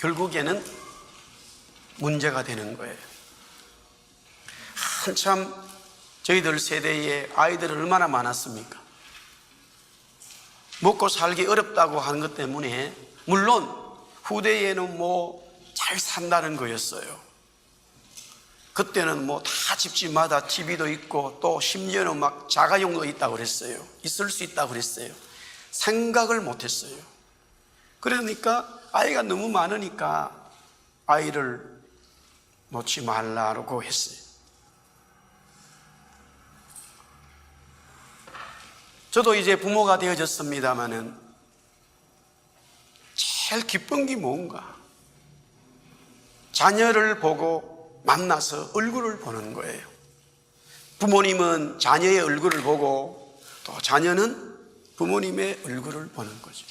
결국에는 문제가 되는 거예요. 한참 저희들 세대에 아이들은 얼마나 많았습니까? 먹고 살기 어렵다고 하는 것 때문에, 물론 후대에는 잘 산다는 거였어요. 그때는 다 집집마다 TV도 있고 또 심지어는 자가용도 있다고 그랬어요. 있을 수 있다고 그랬어요. 생각을 못했어요. 그러니까 아이가 너무 많으니까 아이를 놓지 말라고 했어요. 저도 이제 부모가 되어졌습니다마는 제일 기쁜 게 뭔가, 자녀를 보고 만나서 얼굴을 보는 거예요. 부모님은 자녀의 얼굴을 보고 또 자녀는 부모님의 얼굴을 보는 거죠.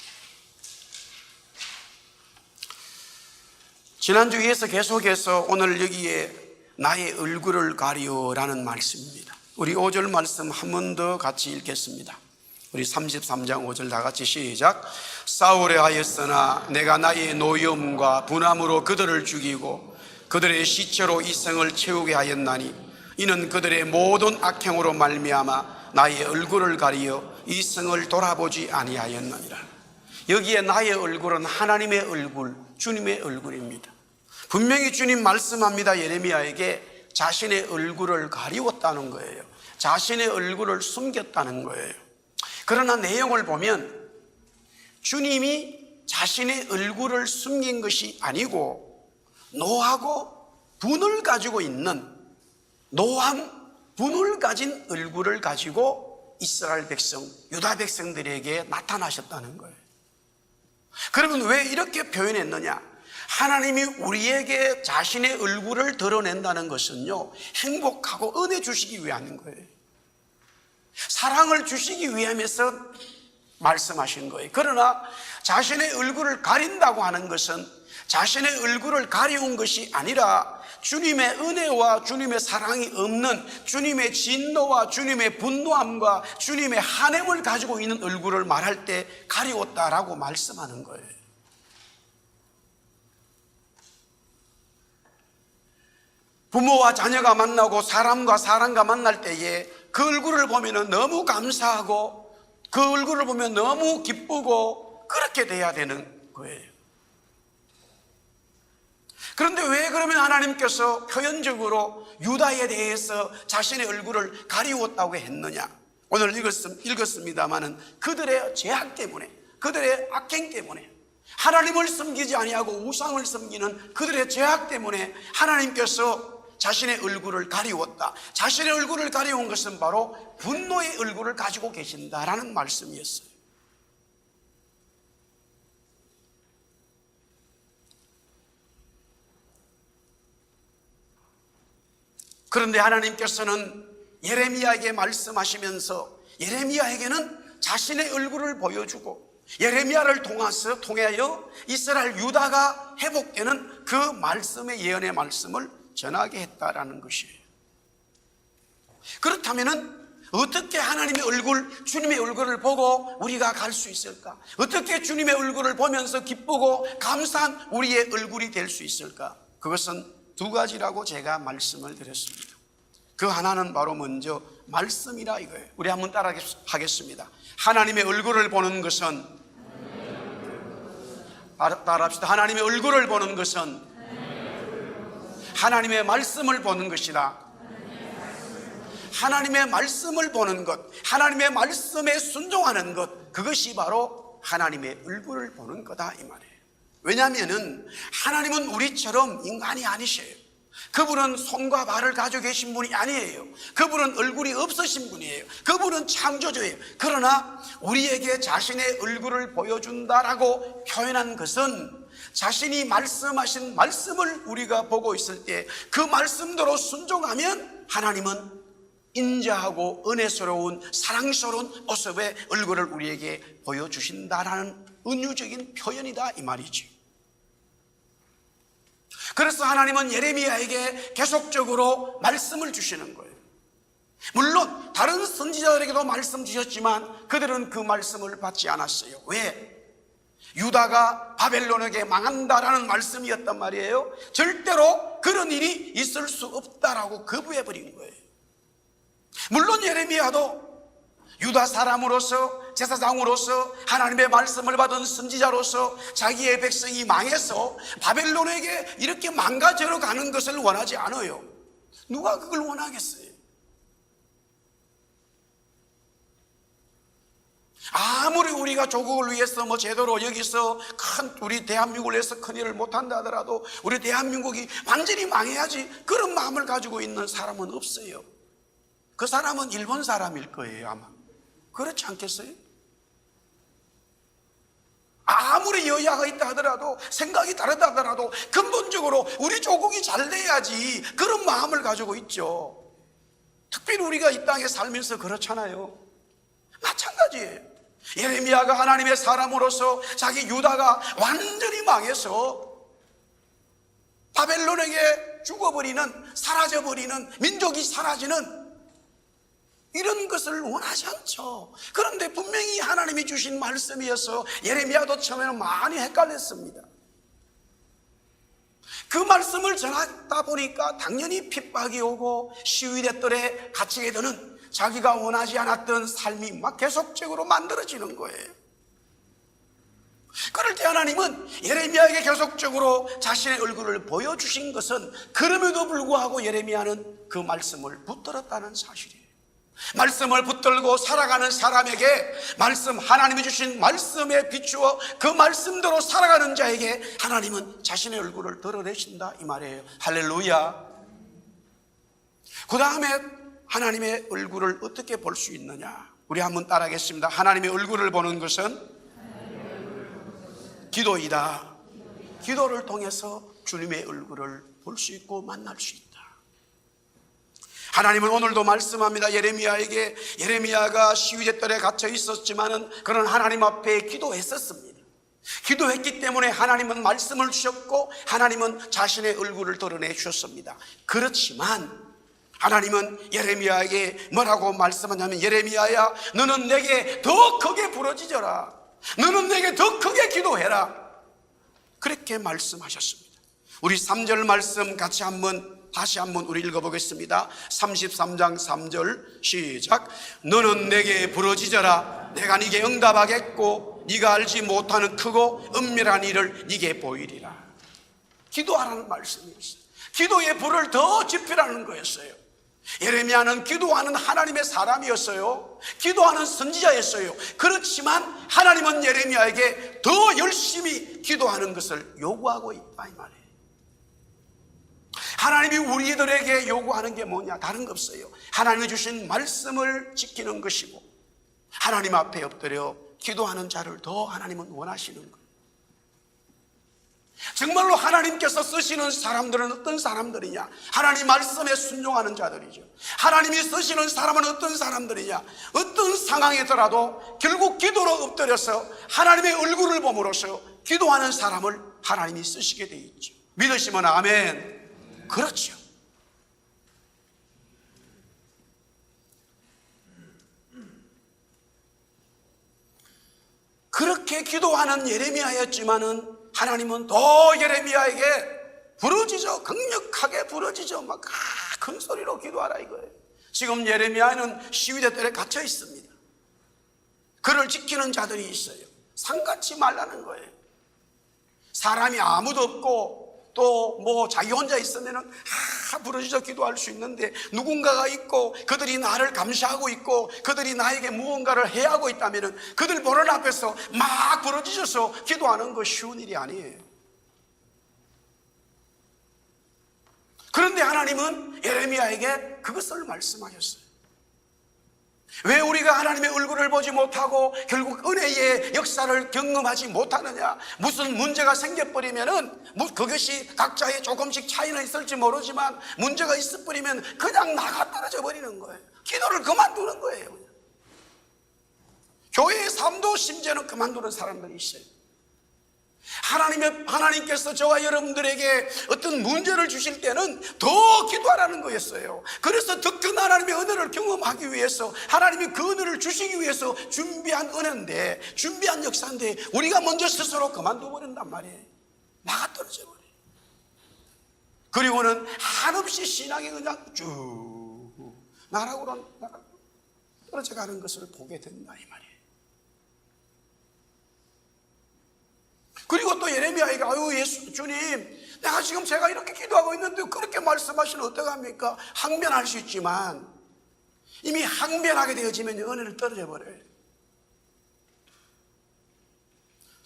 지난주 이어서 계속해서 오늘 여기에 나의 얼굴을 가리오라는 말씀입니다. 우리 5절 말씀 한 번 더 같이 읽겠습니다. 우리 33장 5절 다 같이 시작. 싸우려 하였으나 내가 나의 노염과 분함으로 그들을 죽이고 그들의 시체로 이 성을 채우게 하였나니 이는 그들의 모든 악행으로 말미암아 나의 얼굴을 가리어 이 성을 돌아보지 아니하였느니라. 여기에 나의 얼굴은 하나님의 얼굴, 주님의 얼굴입니다. 분명히 주님 말씀합니다. 예레미야에게 자신의 얼굴을 가리웠다는 거예요. 자신의 얼굴을 숨겼다는 거예요. 그러나 내용을 보면 주님이 자신의 얼굴을 숨긴 것이 아니고 노하고 분을 가지고 있는, 노한 분을 가진 얼굴을 가지고 이스라엘 백성, 유다 백성들에게 나타나셨다는 거예요. 그러면 왜 이렇게 표현했느냐? 하나님이 우리에게 자신의 얼굴을 드러낸다는 것은요, 행복하고 은혜 주시기 위한 거예요. 사랑을 주시기 위함에서 말씀하신 거예요. 그러나 자신의 얼굴을 가린다고 하는 것은 자신의 얼굴을 가려운 것이 아니라 주님의 은혜와 주님의 사랑이 없는, 주님의 진노와 주님의 분노함과 주님의 한햄을 가지고 있는 얼굴을 말할 때 가리웠다라고 말씀하는 거예요. 부모와 자녀가 만나고 사람과 사람과 만날 때에 그 얼굴을 보면 너무 감사하고 그 얼굴을 보면 너무 기쁘고 그렇게 돼야 되는 거예요. 그런데 왜 그러면 하나님께서 표현적으로 유다에 대해서 자신의 얼굴을 가리웠다고 했느냐? 오늘 읽었습니다마는 그들의 죄악 때문에, 그들의 악행 때문에, 하나님을 섬기지 아니하고 우상을 섬기는 그들의 죄악 때문에 하나님께서 자신의 얼굴을 가리웠다. 자신의 얼굴을 가리운 것은 바로 분노의 얼굴을 가지고 계신다라는 말씀이었어요. 그런데 하나님께서는 예레미야에게 말씀하시면서 예레미야에게는 자신의 얼굴을 보여주고 예레미야를 통하여 이스라엘 유다가 회복되는 그 말씀의 예언의 말씀을 전하게 했다라는 것이에요. 그렇다면 어떻게 하나님의 얼굴, 주님의 얼굴을 보고 우리가 갈 수 있을까? 어떻게 주님의 얼굴을 보면서 기쁘고 감사한 우리의 얼굴이 될 수 있을까? 그것은 두 가지라고 제가 말씀을 드렸습니다. 그 하나는 바로 먼저 말씀이라 이거예요. 우리 한번 따라 하겠습니다. 하나님의 얼굴을 보는 것은, 따라합시다. 하나님의 얼굴을 보는 것은 하나님의 말씀을 보는 것이다. 하나님의 말씀을 보는 것, 하나님의 말씀에 순종하는 것, 그것이 바로 하나님의 얼굴을 보는 거다 이 말이에요. 왜냐하면 하나님은 우리처럼 인간이 아니셔요. 그분은 손과 발을 가지고 계신 분이 아니에요. 그분은 얼굴이 없으신 분이에요. 그분은 창조주예요. 그러나 우리에게 자신의 얼굴을 보여준다라고 표현한 것은 자신이 말씀하신 말씀을 우리가 보고 있을 때 그 말씀대로 순종하면 하나님은 인자하고 은혜스러운 사랑스러운 모습의 얼굴을 우리에게 보여주신다라는 은유적인 표현이다 이 말이죠. 그래서 하나님은 예레미야에게 계속적으로 말씀을 주시는 거예요. 물론 다른 선지자들에게도 말씀 주셨지만 그들은 그 말씀을 받지 않았어요. 왜? 유다가 바벨론에게 망한다라는 말씀이었단 말이에요. 절대로 그런 일이 있을 수 없다라고 거부해버린 거예요. 물론 예레미야도 유다 사람으로서, 제사장으로서, 하나님의 말씀을 받은 선지자로서 자기의 백성이 망해서 바벨론에게 이렇게 망가져 가는 것을 원하지 않아요. 누가 그걸 원하겠어요? 아무리 우리가 조국을 위해서 제대로 여기서 우리 대한민국을 위해서 큰일을 못한다 하더라도 우리 대한민국이 완전히 망해야지, 그런 마음을 가지고 있는 사람은 없어요. 그 사람은 일본 사람일 거예요, 아마. 그렇지 않겠어요? 아무리 여야가 있다 하더라도, 생각이 다르다 하더라도 근본적으로 우리 조국이 잘 돼야지, 그런 마음을 가지고 있죠. 특별히 우리가 이 땅에 살면서 그렇잖아요. 마찬가지예요. 예레미야가 하나님의 사람으로서 자기 유다가 완전히 망해서 바벨론에게 죽어버리는, 사라져버리는, 민족이 사라지는 이런 것을 원하지 않죠. 그런데 분명히 하나님이 주신 말씀이어서 예레미야도 처음에는 많이 헷갈렸습니다. 그 말씀을 전하다 보니까 당연히 핍박이 오고 시위대 뜰에 갇히게 되는, 자기가 원하지 않았던 삶이 막 계속적으로 만들어지는 거예요. 그럴 때 하나님은 예레미야에게 계속적으로 자신의 얼굴을 보여주신 것은, 그럼에도 불구하고 예레미야는 그 말씀을 붙들었다는 사실이에요. 말씀을 붙들고 살아가는 사람에게, 말씀, 하나님이 주신 말씀에 비추어 그 말씀대로 살아가는 자에게 하나님은 자신의 얼굴을 드러내신다, 이 말이에요. 할렐루야. 그 다음에 하나님의 얼굴을 어떻게 볼 수 있느냐, 우리 한번 따라하겠습니다. 하나님의 얼굴을 보는 것은 기도이다. 기도를 통해서 주님의 얼굴을 볼 수 있고 만날 수 있다. 하나님은 오늘도 말씀합니다. 예레미야에게, 예레미야가 시위대 뜰에 갇혀 있었지만은 그런 하나님 앞에 기도했었습니다. 기도했기 때문에 하나님은 말씀을 주셨고 하나님은 자신의 얼굴을 드러내 주셨습니다. 그렇지만 하나님은 예레미야에게 뭐라고 말씀하냐면, 예레미야야, 너는 내게 더 크게 부르짖어라. 너는 내게 더 크게 기도해라. 그렇게 말씀하셨습니다. 우리 3절 말씀 같이 다시 한번 우리 읽어보겠습니다. 33장 3절 시작. 너는 내게 부르짖어라. 내가 네게 응답하겠고 네가 알지 못하는 크고 은밀한 일을 네게 보이리라. 기도하라는 말씀이었어요. 기도의 불을 더 지피라는 거였어요. 예레미야는 기도하는 하나님의 사람이었어요. 기도하는 선지자였어요. 그렇지만 하나님은 예레미야에게 더 열심히 기도하는 것을 요구하고 있다, 이 말이에요. 하나님이 우리들에게 요구하는 게 뭐냐? 다른 거 없어요. 하나님이 주신 말씀을 지키는 것이고, 하나님 앞에 엎드려 기도하는 자를 더 하나님은 원하시는 거예요. 정말로 하나님께서 쓰시는 사람들은 어떤 사람들이냐? 하나님 말씀에 순종하는 자들이죠. 하나님이 쓰시는 사람은 어떤 사람들이냐? 어떤 상황이더라도 결국 기도로 엎드려서 하나님의 얼굴을 보므로써 기도하는 사람을 하나님이 쓰시게 돼 있죠. 믿으시면 아멘. 그렇죠. 그렇게 기도하는 예레미야였지만은 하나님은 더 예레미야에게 부르짖어, 강력하게 부르짖어 막 큰 소리로 기도하라 이거예요. 지금 예레미야는 시위대 뜰에 갇혀 있습니다. 그를 지키는 자들이 있어요. 상같이 말라는 거예요. 사람이 아무도 없고 또 자기 혼자 있으면은 부르짖어 기도할 수 있는데, 누군가가 있고 그들이 나를 감시하고 있고 그들이 나에게 무언가를 해야 하고 있다면은 그들 보는 앞에서 막 부르짖어서 기도하는 거 쉬운 일이 아니에요. 그런데 하나님은 예레미야에게 그것을 말씀하셨어요. 왜 우리가 하나님의 얼굴을 보지 못하고 결국 은혜의 역사를 경험하지 못하느냐? 무슨 문제가 생겨버리면은 그것이 각자의 조금씩 차이는 있을지 모르지만 문제가 있어버리면 그냥 나가 떨어져 버리는 거예요. 기도를 그만두는 거예요. 교회의 삶도 심지어는 그만두는 사람들이 있어요. 하나님께서 저와 여러분들에게 어떤 문제를 주실 때는 더 기도하라는 거였어요. 그래서 더 큰 하나님의 은혜를 경험하기 위해서, 하나님이 그 은혜를 주시기 위해서 준비한 은혜인데, 준비한 역사인데 우리가 먼저 스스로 그만둬 버린단 말이에요. 나가 떨어져 버려요. 그리고는 한없이 신앙이 그냥 쭉 나락으로 떨어져 가는 것을 보게 된다 이 말이에요. 그리고 또 예레미야에게 아유 예수 주님, 내가 지금 제가 이렇게 기도하고 있는데 그렇게 말씀하시면 어떡합니까? 항변할 수 있지만 이미 항변하게 되어지면 은혜를 떨어져 버려요.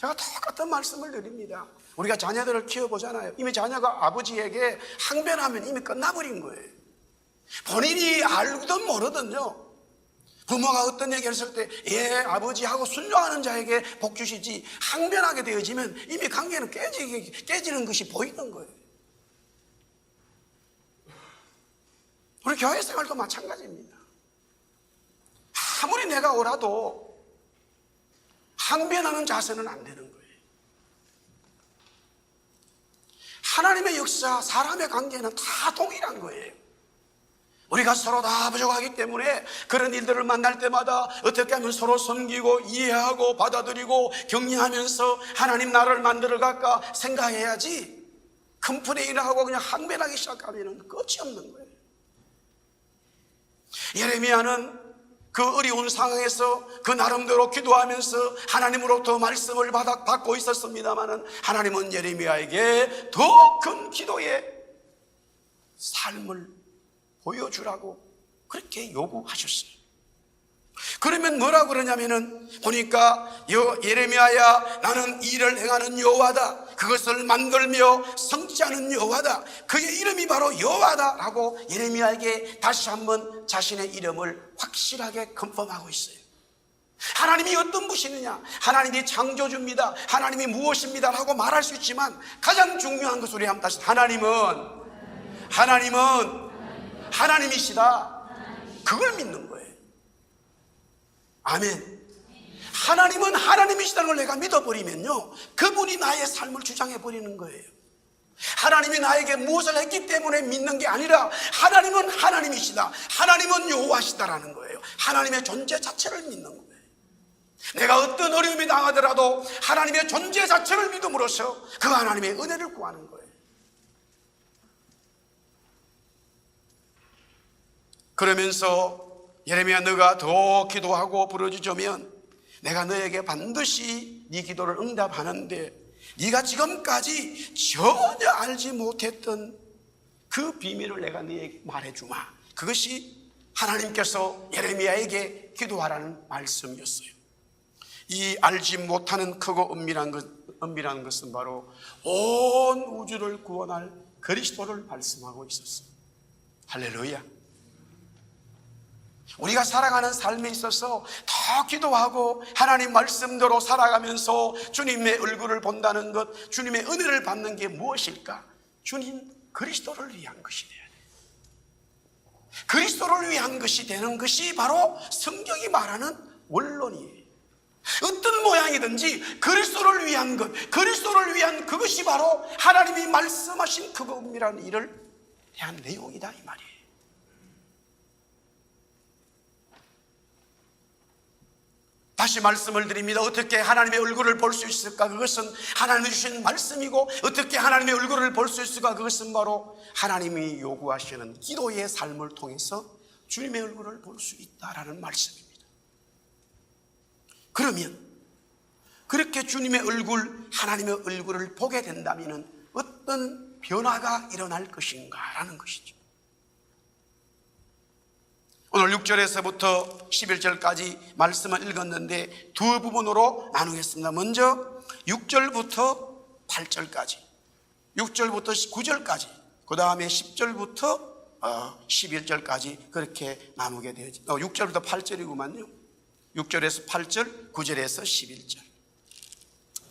제가 똑같은 말씀을 드립니다. 우리가 자녀들을 키워보잖아요. 이미 자녀가 아버지에게 항변하면 이미 끝나버린 거예요. 본인이 알고든 모르든요, 부모가 어떤 얘기를 했을 때 예 아버지하고 순종하는 자에게 복 주시지, 항변하게 되어지면 이미 관계는 깨지는 것이 보이는 거예요. 우리 교회 생활도 마찬가지입니다. 아무리 내가 오라도 항변하는 자세는 안 되는 거예요. 하나님의 역사, 사람의 관계는 다 동일한 거예요. 우리가 서로 다 부족하기 때문에 그런 일들을 만날 때마다 어떻게 하면 서로 섬기고 이해하고 받아들이고 격려하면서 하나님 나라를 만들어 갈까 생각해야지, 큰 플레이를 하고 그냥 항변하기 시작하면 끝이 없는 거예요. 예레미야는 그 어려운 상황에서 그 나름대로 기도하면서 하나님으로부터 말씀을 받고 있었습니다마는, 하나님은 예레미야에게 더 큰 기도의 삶을 보여주라고 그렇게 요구하셨어요. 그러면 뭐라고 그러냐면은 보니까 예레미야야 나는 일을 행하는 여호와다, 그것을 만들며 성취하는 여호와다, 그의 이름이 바로 여호와다 라고 예레미야에게 다시 한번 자신의 이름을 확실하게 컨펌하고 있어요. 하나님이 어떤 분이시느냐, 하나님이 창조주입니다, 하나님이 무엇입니다 라고 말할 수 있지만 가장 중요한 것을 우리 한번 다시, 하나님은 하나님이시다, 그걸 믿는 거예요. 아멘. 하나님은 하나님이시다는 걸 내가 믿어버리면요, 그분이 나의 삶을 주장해버리는 거예요. 하나님이 나에게 무엇을 했기 때문에 믿는 게 아니라 하나님은 하나님이시다, 하나님은 여호와시다라는 거예요. 하나님의 존재 자체를 믿는 거예요. 내가 어떤 어려움이 당하더라도 하나님의 존재 자체를 믿음으로써 그 하나님의 은혜를 구하는 거예요. 그러면서 예레미야 너가 더 기도하고 부르짖으면 내가 너에게 반드시 네 기도를 응답하는데, 네가 지금까지 전혀 알지 못했던 그 비밀을 내가 너에게 말해주마. 그것이 하나님께서 예레미야에게 기도하라는 말씀이었어요. 이 알지 못하는 크고 은밀한 것은 바로 온 우주를 구원할 그리스도를 말씀하고 있었어요. 할렐루야. 우리가 살아가는 삶에 있어서 더 기도하고 하나님 말씀대로 살아가면서 주님의 얼굴을 본다는 것, 주님의 은혜를 받는 게 무엇일까? 주님 그리스도를 위한 것이 돼야 돼요. 그리스도를 위한 것이 되는 것이 바로 성경이 말하는 원론이에요. 어떤 모양이든지 그리스도를 위한 것, 그리스도를 위한 그것이 바로 하나님이 말씀하신 그 은밀한 일을 대한 내용이다 이 말이에요. 다시 말씀을 드립니다. 어떻게 하나님의 얼굴을 볼 수 있을까? 그것은 하나님이 주신 말씀이고, 어떻게 하나님의 얼굴을 볼 수 있을까? 그것은 바로 하나님이 요구하시는 기도의 삶을 통해서 주님의 얼굴을 볼 수 있다라는 말씀입니다. 그러면 그렇게 주님의 얼굴, 하나님의 얼굴을 보게 된다면 어떤 변화가 일어날 것인가라는 것이죠. 오늘 6절에서부터 11절까지 말씀을 읽었는데 두 부분으로 나누겠습니다. 먼저 6절부터 8절까지, 6절부터 9절까지, 그 다음에 10절부터 11절까지 그렇게 나누게 되어지. 6절부터 8절이구만요. 6절에서 8절, 9절에서 11절.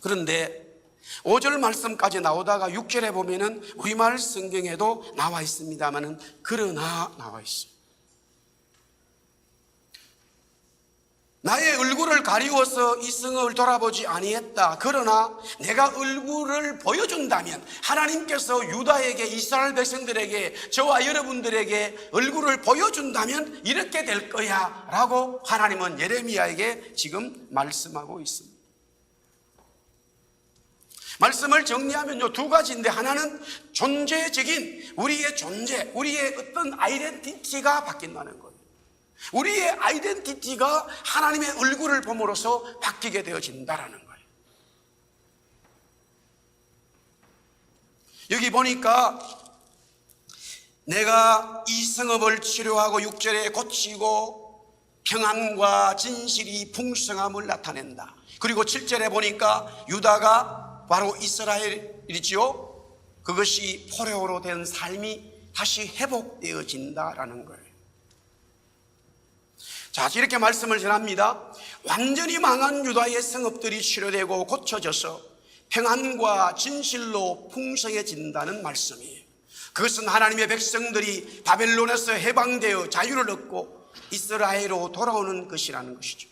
그런데 5절 말씀까지 나오다가 6절에 보면은 우리말 성경에도 나와 있습니다만은 그러나 나와 있어요. 나의 얼굴을 가리워서 이 성읍을 돌아보지 아니했다. 그러나 내가 얼굴을 보여준다면, 하나님께서 유다에게, 이스라엘 백성들에게, 저와 여러분들에게 얼굴을 보여준다면 이렇게 될 거야 라고 하나님은 예레미야에게 지금 말씀하고 있습니다. 말씀을 정리하면요, 두 가지인데, 하나는 존재적인 우리의 존재, 우리의 어떤 아이덴티티가 바뀐다는 거예요. 우리의 아이덴티티가 하나님의 얼굴을 봄으로써 바뀌게 되어진다는 거예요. 여기 보니까 내가 이 성읍을 치료하고 6절에 고치고 평안과 진실이 풍성함을 나타낸다. 그리고 7절에 보니까 유다가 바로 이스라엘이지요, 그것이 포로로 된 삶이 다시 회복되어진다라는 거예요. 자, 이렇게 말씀을 전합니다. 완전히 망한 유다의 성읍들이 치료되고 고쳐져서 평안과 진실로 풍성해진다는 말씀이에요. 그것은 하나님의 백성들이 바벨론에서 해방되어 자유를 얻고 이스라엘로 돌아오는 것이라는 것이죠.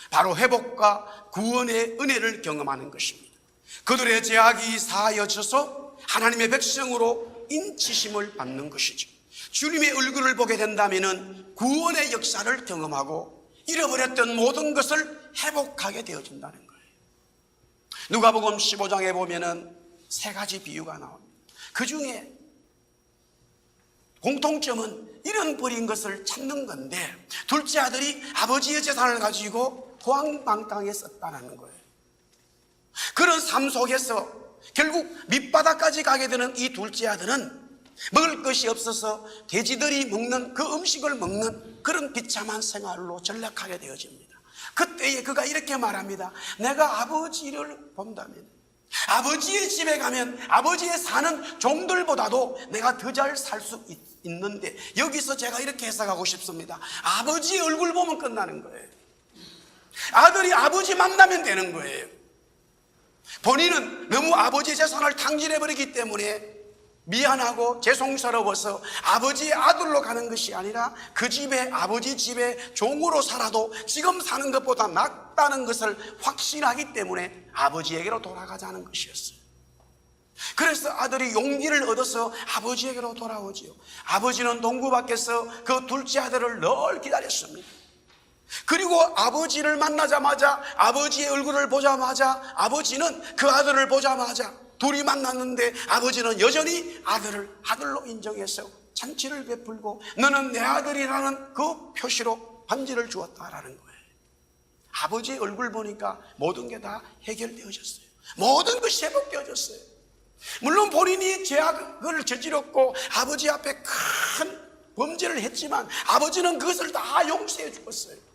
바로 회복과 구원의 은혜를 경험하는 것입니다. 그들의 죄악이 사하여져서 하나님의 백성으로 인치심을 받는 것이죠. 주님의 얼굴을 보게 된다면 구원의 역사를 경험하고 잃어버렸던 모든 것을 회복하게 되어진다는 거예요. 누가복음 15장에 보면은 세 가지 비유가 나옵니다. 그 중에 공통점은 잃어버린 것을 찾는 건데, 둘째 아들이 아버지의 재산을 가지고 호황방탕에 썼다는 거예요. 그런 삶 속에서 결국 밑바닥까지 가게 되는 이 둘째 아들은 먹을 것이 없어서 돼지들이 먹는 그 음식을 먹는 그런 비참한 생활로 전락하게 되어집니다. 그때에 그가 이렇게 말합니다. 내가 아버지를 본다면, 아버지의 집에 가면 아버지의 사는 종들보다도 내가 더 잘 살 수 있는데, 여기서 제가 이렇게 해석하고 싶습니다. 아버지의 얼굴 보면 끝나는 거예요. 아들이 아버지 만나면 되는 거예요. 본인은 너무 아버지의 재산을 탕진해버리기 때문에 미안하고 죄송스러워서 아버지의 아들로 가는 것이 아니라 그 집에, 아버지 집에 종으로 살아도 지금 사는 것보다 낫다는 것을 확신하기 때문에 아버지에게로 돌아가자는 것이었어요. 그래서 아들이 용기를 얻어서 아버지에게로 돌아오지요. 아버지는 동구 밖에서 그 둘째 아들을 늘 기다렸습니다. 그리고 아버지를 만나자마자, 아버지의 얼굴을 보자마자, 아버지는 그 아들을 보자마자 둘이 만났는데 아버지는 여전히 아들을 아들로 인정해서 잔치를 베풀고 너는 내 아들이라는 그 표시로 반지를 주었다라는 거예요. 아버지의 얼굴 보니까 모든 게 다 해결되어졌어요. 모든 것이 회복되어졌어요. 물론 본인이 죄악을 저질렀고 아버지 앞에 큰 범죄를 했지만 아버지는 그것을 다 용서해 주었어요.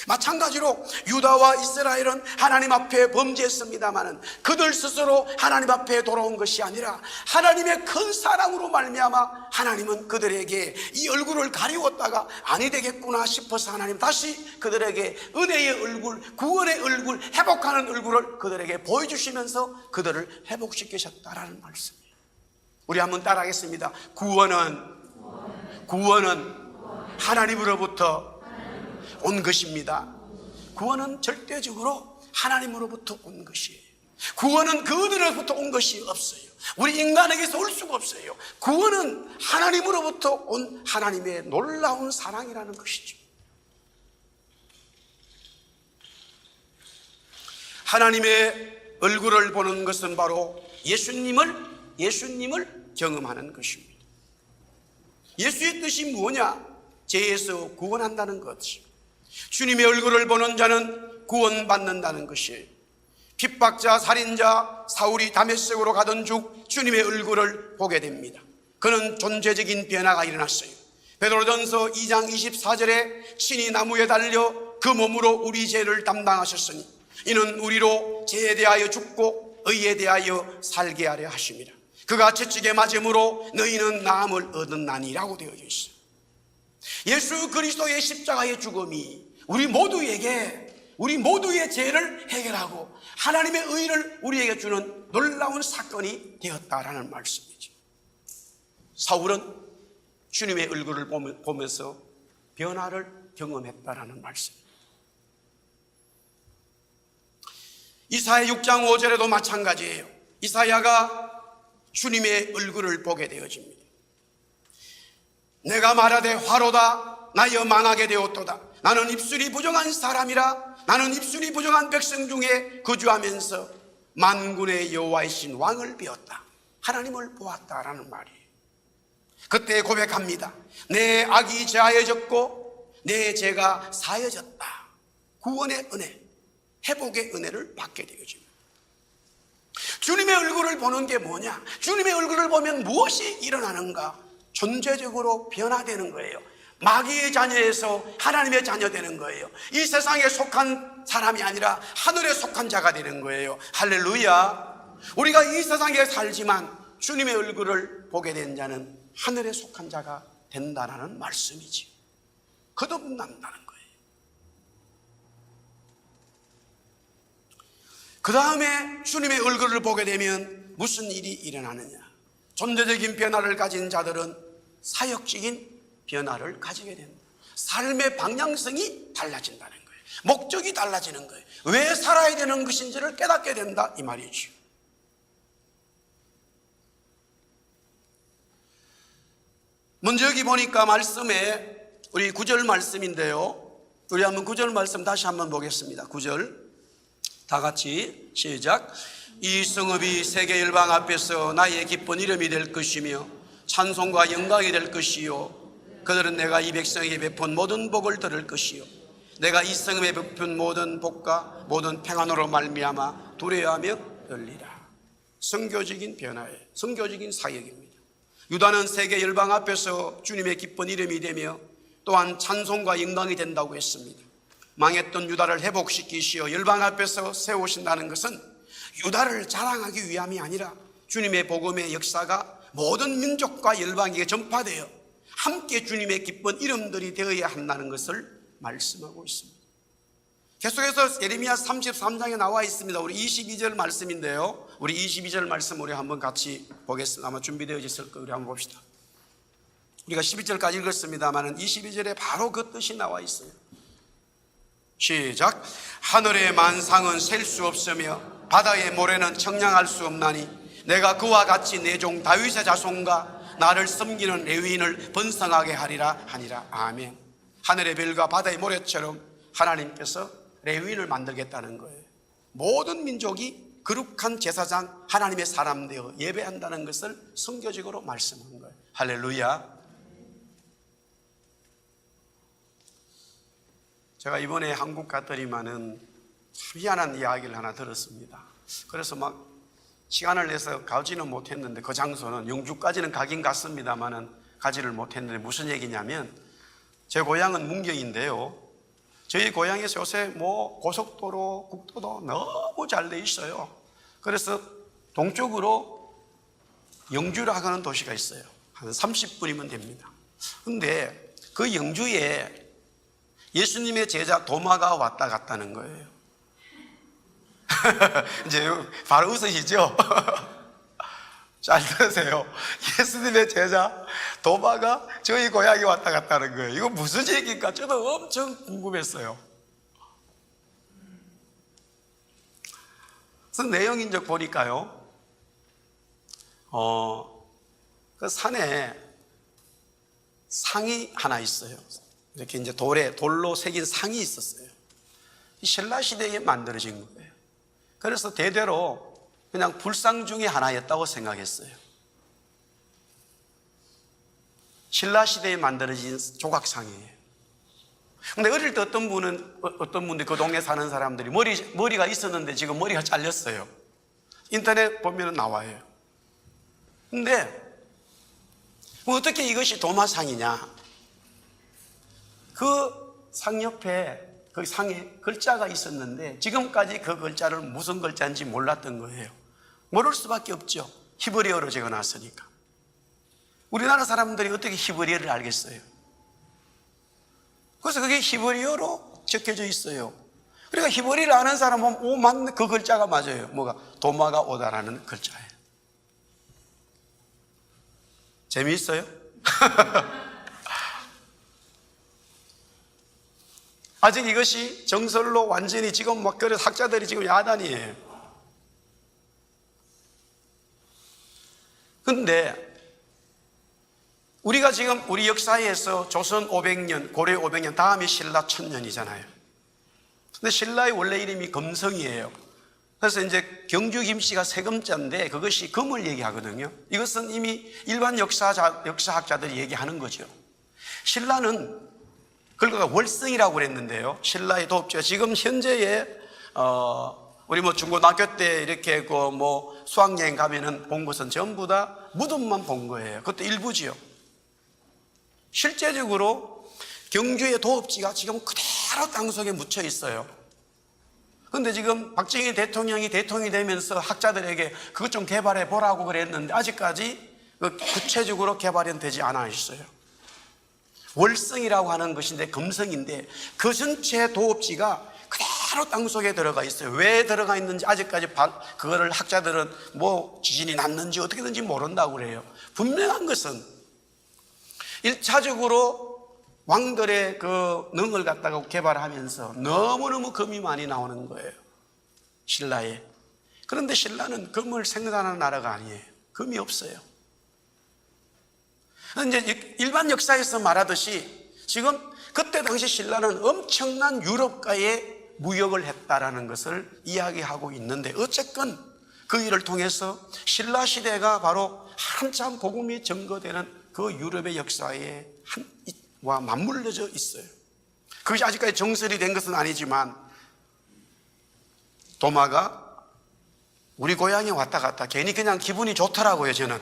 마찬가지로 유다와 이스라엘은 하나님 앞에 범죄했습니다마는 그들 스스로 하나님 앞에 돌아온 것이 아니라 하나님의 큰 사랑으로 말미암아 하나님은 그들에게 이 얼굴을 가리웠다가 아니 되겠구나 싶어서 하나님 다시 그들에게 은혜의 얼굴, 구원의 얼굴, 회복하는 얼굴을 그들에게 보여주시면서 그들을 회복시키셨다라는 말씀이에요. 우리 한번 따라하겠습니다. 구원은 하나님으로부터 온 것입니다. 구원은 절대적으로 하나님으로부터 온 것이에요. 구원은 그들로부터 온 것이 없어요. 우리 인간에게서 올 수가 없어요. 구원은 하나님으로부터 온 하나님의 놀라운 사랑이라는 것이죠. 하나님의 얼굴을 보는 것은 바로 예수님을 경험하는 것입니다. 예수의 뜻이 뭐냐? 죄에서 구원한다는 것이죠. 주님의 얼굴을 보는 자는 구원받는다는 것이에요. 핍박자, 살인자 사울이 다메섹으로 가던 중 주님의 얼굴을 보게 됩니다. 그는 존재적인 변화가 일어났어요. 베드로전서 2장 24절에 친히 나무에 달려 그 몸으로 우리 죄를 담당하셨으니 이는 우리로 죄에 대하여 죽고 의에 대하여 살게 하려 하십니다. 그가 채찍에 맞음으로 너희는 나음을 얻었나니라고 되어져 있어요. 예수 그리스도의 십자가의 죽음이 우리 모두의 죄를 해결하고 하나님의 의를 우리에게 주는 놀라운 사건이 되었다라는 말씀이죠. 사울은 주님의 얼굴을 보면서 변화를 경험했다라는 말씀. 이사야 6장 5절에도 마찬가지예요. 이사야가 주님의 얼굴을 보게 되어집니다. 내가 말하되 화로다 나여 망하게 되었도다. 나는 입술이 부정한 사람이라. 나는 입술이 부정한 백성 중에 거주하면서 만군의 여호와이신 왕을 배웠다. 하나님을 보았다라는 말이에요. 그때 고백합니다. 내 악이 제하여졌고 내 죄가 사여졌다. 구원의 은혜, 회복의 은혜를 받게 되어집니다. 주님의 얼굴을 보는 게 뭐냐? 주님의 얼굴을 보면 무엇이 일어나는가? 존재적으로 변화되는 거예요. 마귀의 자녀에서 하나님의 자녀 되는 거예요. 이 세상에 속한 사람이 아니라 하늘에 속한 자가 되는 거예요. 할렐루야. 우리가 이 세상에 살지만 주님의 얼굴을 보게 된 자는 하늘에 속한 자가 된다는 말씀이지. 거듭난다는 거예요. 그 다음에 주님의 얼굴을 보게 되면 무슨 일이 일어나느냐? 존재적인 변화를 가진 자들은 사역적인 변화를 가지게 된다. 삶의 방향성이 달라진다는 거예요. 목적이 달라지는 거예요. 왜 살아야 되는 것인지를 깨닫게 된다 이 말이죠. 먼저 여기 보니까 말씀에 우리 9절 말씀인데요. 우리 한번 9절 말씀 다시 한번 보겠습니다. 9절 다 같이 시작. 이 성읍이 세계 열방 앞에서 나의 기쁜 이름이 될 것이며 찬송과 영광이 될 것이요 그들은 내가 이 백성에게 베푼 모든 복을 들을 것이요 내가 이 성읍에 베푼 모든 복과 모든 평안으로 말미암아 두려워하며 열리라. 선교적인 변화예요. 선교적인 사역입니다. 유다는 세계 열방 앞에서 주님의 기쁜 이름이 되며 또한 찬송과 영광이 된다고 했습니다. 망했던 유다를 회복시키시어 열방 앞에서 세우신다는 것은 유다를 자랑하기 위함이 아니라 주님의 복음의 역사가 모든 민족과 열방에게 전파되어 함께 주님의 기쁜 이름들이 되어야 한다는 것을 말씀하고 있습니다. 계속해서 예레미야 33장에 나와 있습니다. 우리 22절 말씀인데요. 우리 22절 말씀 우리 한번 같이 보겠습니다. 아마 준비되어 있을 거예요. 우리 한번 봅시다. 우리가 11절까지 읽었습니다만 22절에 바로 그 뜻이 나와 있어요. 시작. 하늘의 만상은 셀 수 없으며 바다의 모래는 청량할 수 없나니 내가 그와 같이 내 종 다윗의 자손과 나를 섬기는 레위인을 번성하게 하리라 하니라. 아멘. 하늘의 별과 바다의 모래처럼 하나님께서 레위인을 만들겠다는 거예요. 모든 민족이 거룩한 제사장 하나님의 사람 되어 예배한다는 것을 선교적으로 말씀한 거예요. 할렐루야. 제가 이번에 한국 갔더니만은 참 희한한 이야기를 하나 들었습니다. 그래서 막 시간을 내서 가지는 못했는데 그 장소는 영주까지는 가긴 갔습니다만은 가지를 못했는데 무슨 얘기냐면 제 고향은 문경인데요. 저희 고향에서 요새 뭐 고속도로, 국도도 너무 잘 돼 있어요. 그래서 동쪽으로 영주라고 하는 도시가 있어요. 한 30분이면 됩니다. 근데 그 영주에 예수님의 제자 도마가 왔다 갔다는 거예요. 이제 바로 웃으시죠? 잘 들으세요. 예수님의 제자 도마가 저희 고향에 왔다 갔다는 거예요. 이거 무슨 얘기일까? 저도 엄청 궁금했어요. 그래서 내용인적 보니까요, 그 산에 상이 하나 있어요. 이렇게 이제 돌로 새긴 상이 있었어요. 신라 시대에 만들어진 거예요. 그래서 대대로 그냥 불상 중에 하나였다고 생각했어요. 신라 시대에 만들어진 조각상이에요. 근데 어릴 때 어떤 분들 그 동네 사는 사람들이 머리가 있었는데 지금 머리가 잘렸어요. 인터넷 보면 나와요. 근데 어떻게 이것이 도마상이냐? 그 상 옆에 그 상에 글자가 있었는데 지금까지 그 글자를 무슨 글자인지 몰랐던 거예요. 모를 수밖에 없죠. 히브리어로 적어놨으니까. 우리나라 사람들이 어떻게 히브리어를 알겠어요? 그래서 그게 히브리어로 적혀져 있어요. 그러니까 히브리어를 아는 사람은 맞네, 그 글자가 맞아요. 뭐가? 도마가 오다라는 글자예요. 재미있어요? 아직 이것이 정설로 완전히 지금 막 그래서 학자들이 지금 야단이에요. 근데 우리가 지금 우리 역사에서 조선 500년, 고려 500년, 다음이 신라 1000년이잖아요. 근데 신라의 원래 이름이 금성이에요. 그래서 이제 경주 김씨가 세금자인데 그것이 금을 얘기하거든요. 이것은 이미 일반 역사학자들이 얘기하는 거죠. 신라는 그러니까 월성이라고 그랬는데요. 신라의 도읍지가 지금 현재의 우리 뭐 중고등학교 때 이렇게 그 뭐 수학여행 가면은 본 것은 전부 다 무덤만 본 거예요. 그것도 일부지요. 실제적으로 경주의 도읍지가 지금 그대로 땅속에 묻혀 있어요. 그런데 지금 박정희 대통령이 대통령이 되면서 학자들에게 그것 좀 개발해 보라고 그랬는데 아직까지 구체적으로 개발은 되지 않아 있어요. 월성이라고 하는 것인데 금성인데 그 전체 도읍지가 그대로 땅속에 들어가 있어요. 왜 들어가 있는지 아직까지 그거를 학자들은 뭐 지진이 났는지 어떻게 된지 모른다고 그래요. 분명한 것은 1차적으로 왕들의 그 능을 갖다가 개발하면서 너무너무 금이 많이 나오는 거예요. 신라에. 그런데 신라는 금을 생산하는 나라가 아니에요. 금이 없어요. 이제 일반 역사에서 말하듯이 지금 그때 당시 신라는 엄청난 유럽과의 무역을 했다라는 것을 이야기하고 있는데 어쨌건 그 일을 통해서 신라 시대가 바로 한참 복음이 증거되는 그 유럽의 역사에 와 맞물려져 있어요. 그것이 아직까지 정설이 된 것은 아니지만 도마가 우리 고향에 왔다 갔다 괜히 그냥 기분이 좋더라고요 저는.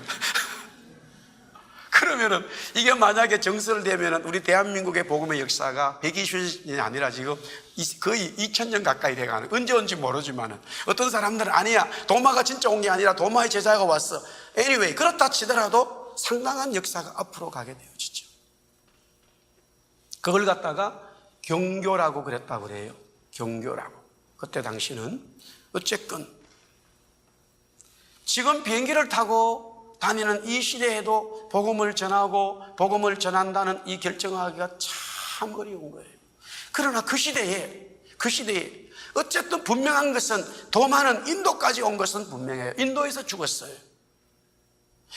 그러면은 이게 만약에 정설되면은 우리 대한민국의 복음의 역사가 120년이 아니라 지금 거의 2000년 가까이 돼가는, 언제 온지 모르지만은 어떤 사람들은 아니야 도마가 진짜 온 게 아니라 도마의 제자가 왔어. anyway 그렇다 치더라도 상당한 역사가 앞으로 가게 되어지죠. 그걸 갖다가 경교라고 그랬다고 그래요. 경교라고. 그때 당시는 어쨌건 지금 비행기를 타고 다니는 이 시대에도 복음을 전하고 복음을 전한다는 이 결정하기가 참 어려운 거예요. 그러나 그 시대에 어쨌든 분명한 것은 도마는 인도까지 온 것은 분명해요. 인도에서 죽었어요.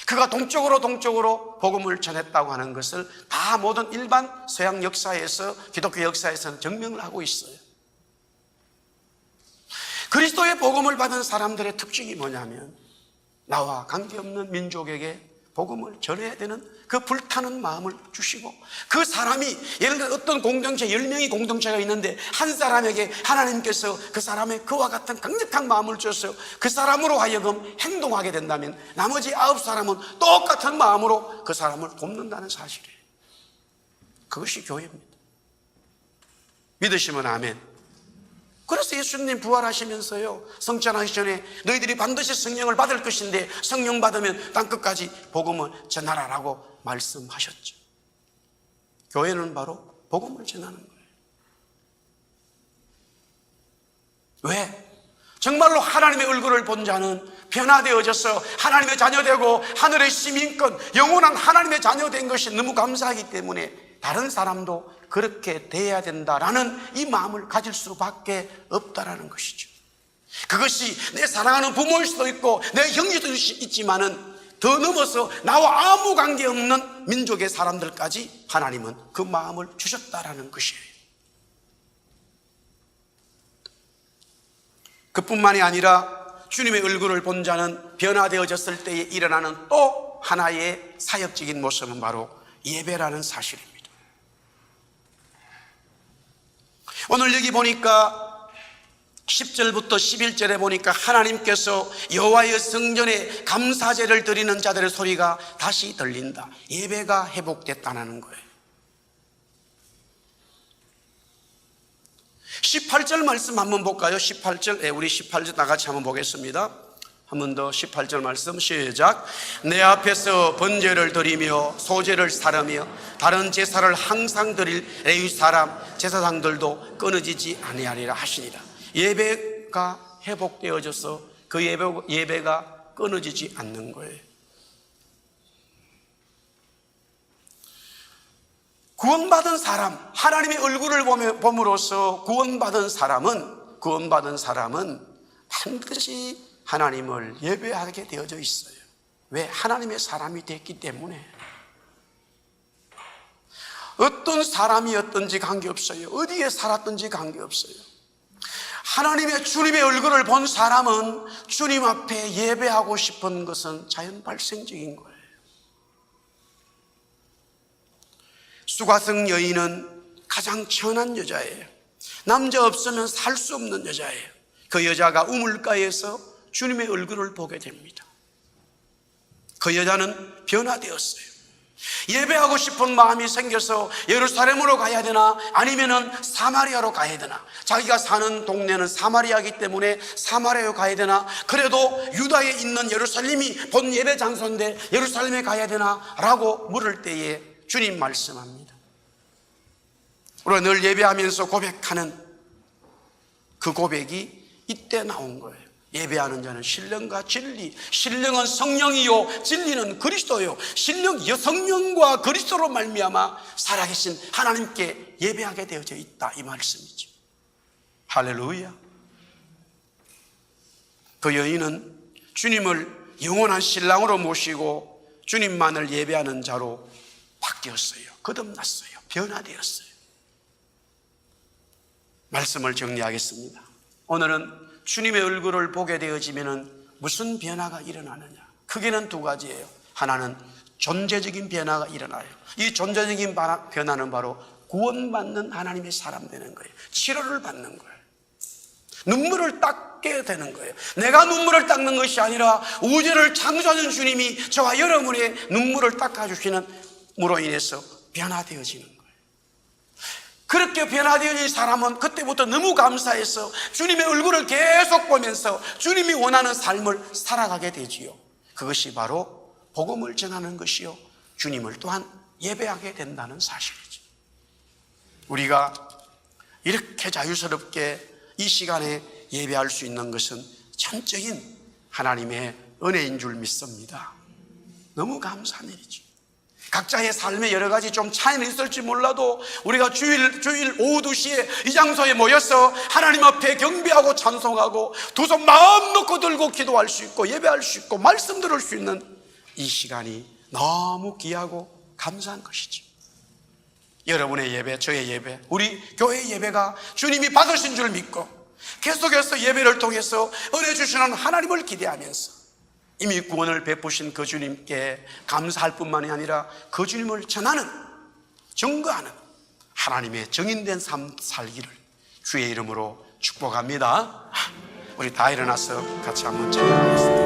그가 동쪽으로 복음을 전했다고 하는 것을 다 모든 일반 서양 역사에서 기독교 역사에서는 증명을 하고 있어요. 그리스도의 복음을 받은 사람들의 특징이 뭐냐면 나와 관계없는 민족에게 복음을 전해야 되는 그 불타는 마음을 주시고 그 사람이 예를 들어 어떤 공동체 10명이 공동체가 있는데 한 사람에게 하나님께서 그 사람의 그와 같은 강력한 마음을 주셔서 그 사람으로 하여금 행동하게 된다면 나머지 9사람은 똑같은 마음으로 그 사람을 돕는다는 사실이에요. 그것이 교회입니다. 믿으시면 아멘. 그래서 예수님 부활하시면서요 성찬하기 전에 너희들이 반드시 성령을 받을 것인데 성령 받으면 땅끝까지 복음을 전하라라고 말씀하셨죠. 교회는 바로 복음을 전하는 거예요. 왜? 정말로 하나님의 얼굴을 본 자는 변화되어져서 하나님의 자녀되고 하늘의 시민권 영원한 하나님의 자녀된 것이 너무 감사하기 때문에 다른 사람도 그렇게 돼야 된다라는 이 마음을 가질 수밖에 없다라는 것이죠. 그것이 내 사랑하는 부모일 수도 있고 내 형제도 있지만은 더 넘어서 나와 아무 관계없는 민족의 사람들까지 하나님은 그 마음을 주셨다라는 것이에요. 그뿐만이 아니라 주님의 얼굴을 본 자는 변화되어졌을 때에 일어나는 또 하나의 사역적인 모습은 바로 예배라는 사실입니다. 오늘 여기 보니까 10절부터 11절에 보니까 하나님께서 여호와의 성전에 감사제를 드리는 자들의 소리가 다시 들린다. 예배가 회복됐다는 거예요. 18절 말씀 한번 볼까요? 18절, 우리 18절 다 같이 한번 보겠습니다. 한 번 더 18절 말씀 시작. 내 앞에서 번제를 드리며 소제를 사르며 다른 제사를 항상 드릴 레위 사람 제사장들도 끊어지지 아니하리라 하시니라. 예배가 회복되어져서 그 예배가 끊어지지 않는 거예요. 구원받은 사람, 하나님의 얼굴을 봄으로써 구원받은 사람은 반드시 하나님을 예배하게 되어져 있어요. 왜? 하나님의 사람이 됐기 때문에. 어떤 사람이었든지 관계없어요. 어디에 살았든지 관계없어요. 하나님의 주님의 얼굴을 본 사람은 주님 앞에 예배하고 싶은 것은 자연 발생적인 거예요. 수가성 여인은 가장 천한 여자예요. 남자 없으면 살 수 없는 여자예요. 그 여자가 우물가에서 주님의 얼굴을 보게 됩니다. 그 여자는 변화되었어요. 예배하고 싶은 마음이 생겨서 예루살렘으로 가야 되나 아니면은 사마리아로 가야 되나, 자기가 사는 동네는 사마리아이기 때문에 사마리아로 가야 되나, 그래도 유다에 있는 예루살렘이 본 예배 장소인데 예루살렘에 가야 되나 라고 물을 때에 주님 말씀합니다. 우리가 늘 예배하면서 고백하는 그 고백이 이때 나온 거예요. 예배하는 자는 신령과 진리, 신령은 성령이요 진리는 그리스도요. 성령과 그리스도로 말미암아 살아계신 하나님께 예배하게 되어져 있다, 이 말씀이죠. 할렐루야. 그 여인은 주님을 영원한 신랑으로 모시고 주님만을 예배하는 자로 바뀌었어요. 거듭났어요. 변화되었어요. 말씀을 정리하겠습니다. 오늘은 주님의 얼굴을 보게 되어지면 무슨 변화가 일어나느냐? 크게는 두 가지예요. 하나는 존재적인 변화가 일어나요. 이 존재적인 변화는 바로 구원받는 하나님의 사람 되는 거예요. 치료를 받는 거예요. 눈물을 닦게 되는 거예요. 내가 눈물을 닦는 것이 아니라 우주를 창조하는 주님이 저와 여러분의 눈물을 닦아주시는 무로 인해서 변화되어지는 거예요. 그렇게 변화되어진 사람은 그때부터 너무 감사해서 주님의 얼굴을 계속 보면서 주님이 원하는 삶을 살아가게 되지요. 그것이 바로 복음을 전하는 것이요, 주님을 또한 예배하게 된다는 사실이죠. 우리가 이렇게 자유스럽게 이 시간에 예배할 수 있는 것은 전적인 하나님의 은혜인 줄 믿습니다. 너무 감사한 일이죠. 각자의 삶에 여러 가지 좀 차이는 있을지 몰라도 우리가 주일 오후 2시에 이 장소에 모여서 하나님 앞에 경배하고 찬송하고 두 손 마음 놓고 들고 기도할 수 있고 예배할 수 있고 말씀 들을 수 있는 이 시간이 너무 귀하고 감사한 것이죠. 여러분의 예배, 저의 예배, 우리 교회의 예배가 주님이 받으신 줄 믿고 계속해서 예배를 통해서 은혜 주시는 하나님을 기대하면서 이미 구원을 베푸신 그 주님께 감사할 뿐만이 아니라 그 주님을 전하는, 증거하는 하나님의 정인된 삶 살기를 주의 이름으로 축복합니다. 우리 다 일어나서 같이 한번 찬양하겠습니다.